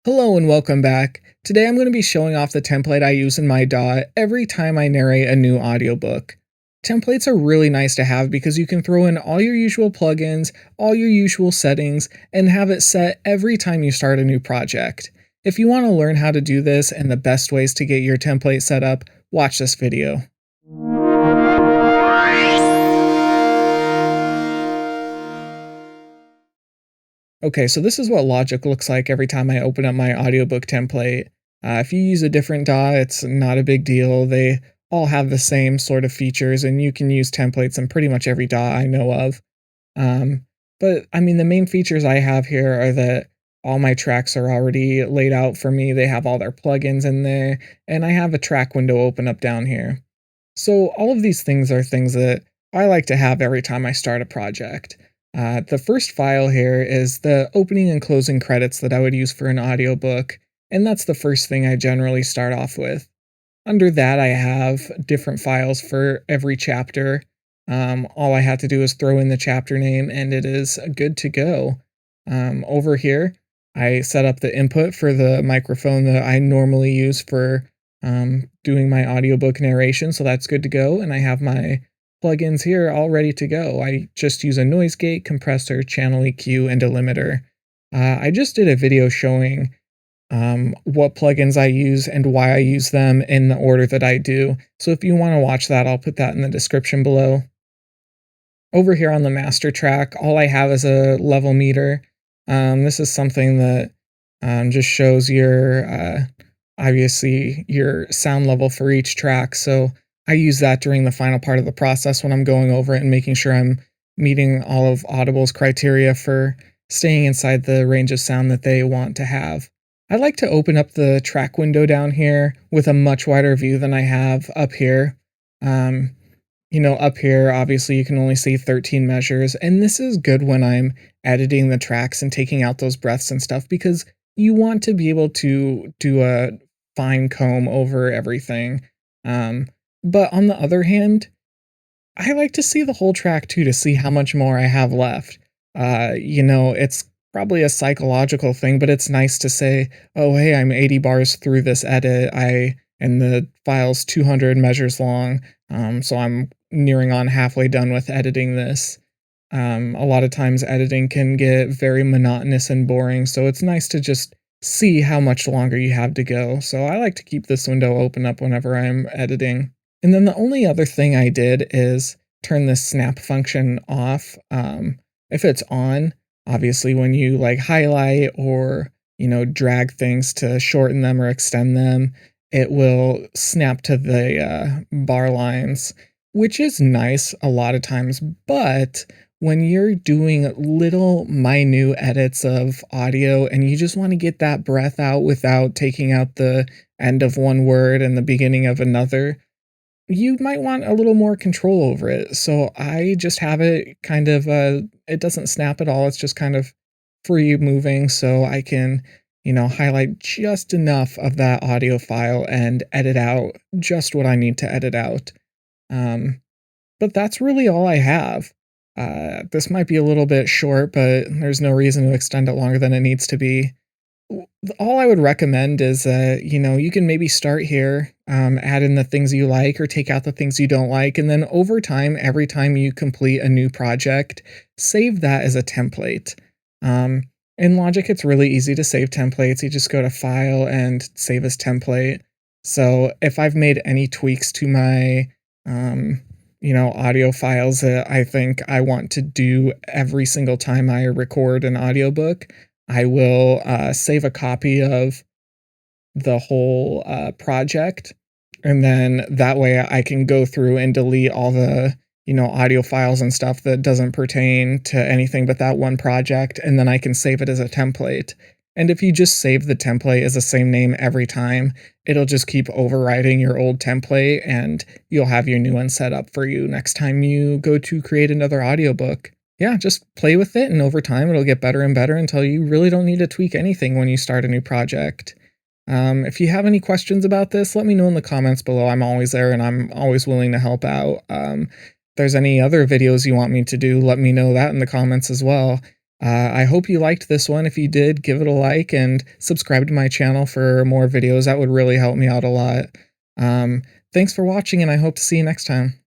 Hello and welcome back. Today I'm going to be showing off the template I use in my DAW every time I narrate a new audiobook. Templates are really nice to have because you can throw in all your usual plugins, all your usual settings, and have it set every time you start a new project. If you want to learn how to do this and the best ways to get your template set up, watch this video. Okay, so this is what Logic looks like every time I open up my audiobook template. If you use a different DAW, it's not a big deal. They all have the same sort of features, and you can use templates in pretty much every DAW I know of. But I mean, the main features I have here are that all my tracks are already laid out for me. They have all their plugins in there, and I have a track window open up down here. So all of these things are things that I like to have every time I start a project. The first file here is the opening and closing credits that I would use for an audiobook, and that's the first thing I generally start off with. Under that, I have different files for every chapter. All I had to do is throw in the chapter name, and it is good to go. Over here, I set up the input for the microphone that I normally use for doing my audiobook narration, so that's good to go, and I have my plugins here all ready to go. I just use a noise gate, compressor, channel EQ, and a limiter. I just did a video showing what plugins I use and why I use them in the order that I do, so if you want to watch that, I'll put that in the description below. Over here on the master track, all I have is a level meter. This is something that just shows your, obviously, your sound level for each track, so I use that during the final part of the process when I'm going over it and making sure I'm meeting all of Audible's criteria for staying inside the range of sound that they want to have. I like to open up the track window down here with a much wider view than I have up here. Up here, obviously, you can only see 13 measures, and this is good when I'm editing the tracks and taking out those breaths and stuff because you want to be able to do a fine comb over everything. But on the other hand, I like to see the whole track too to see how much more I have left. It's probably a psychological thing, but it's nice to say, oh, hey, I'm 80 bars through this edit, and the file's 200 measures long, so I'm nearing on halfway done with editing this. A lot of times editing can get very monotonous and boring, so it's nice to just see how much longer you have to go. So I like to keep this window open up whenever I'm editing. And then the only other thing I did is turn this snap function off. If it's on, obviously when you like highlight or, drag things to shorten them or extend them, it will snap to the bar lines, which is nice a lot of times. But when you're doing little minute edits of audio and you just want to get that breath out without taking out the end of one word and the beginning of another, you might want a little more control over it. So I just have it kind of, it doesn't snap at all. It's just kind of free moving. So I can, highlight just enough of that audio file and edit out just what I need to edit out. But that's really all I have. This might be a little bit short, but there's no reason to extend it longer than it needs to be. All I would recommend is, you can maybe start here, add in the things you like or take out the things you don't like, and then over time, every time you complete a new project, save that as a template. In Logic, it's really easy to save templates. You just go to File and Save as Template. So if I've made any tweaks to my, audio files that I think I want to do every single time I record an audiobook, I will save a copy of the whole project, and then that way I can go through and delete all the audio files and stuff that doesn't pertain to anything but that one project, and then I can save it as a template. And if you just save the template as the same name every time, it'll just keep overriding your old template, and you'll have your new one set up for you next time you go to create another audiobook. Yeah, just play with it, and over time it'll get better and better until you really don't need to tweak anything when you start a new project. If you have any questions about this, let me know in the comments below. I'm always there, and I'm always willing to help out. If there's any other videos you want me to do, let me know that in the comments as well. I hope you liked this one. If you did, give it a like and subscribe to my channel for more videos. That would really help me out a lot. Um, Thanks for watching, and I hope to see you next time.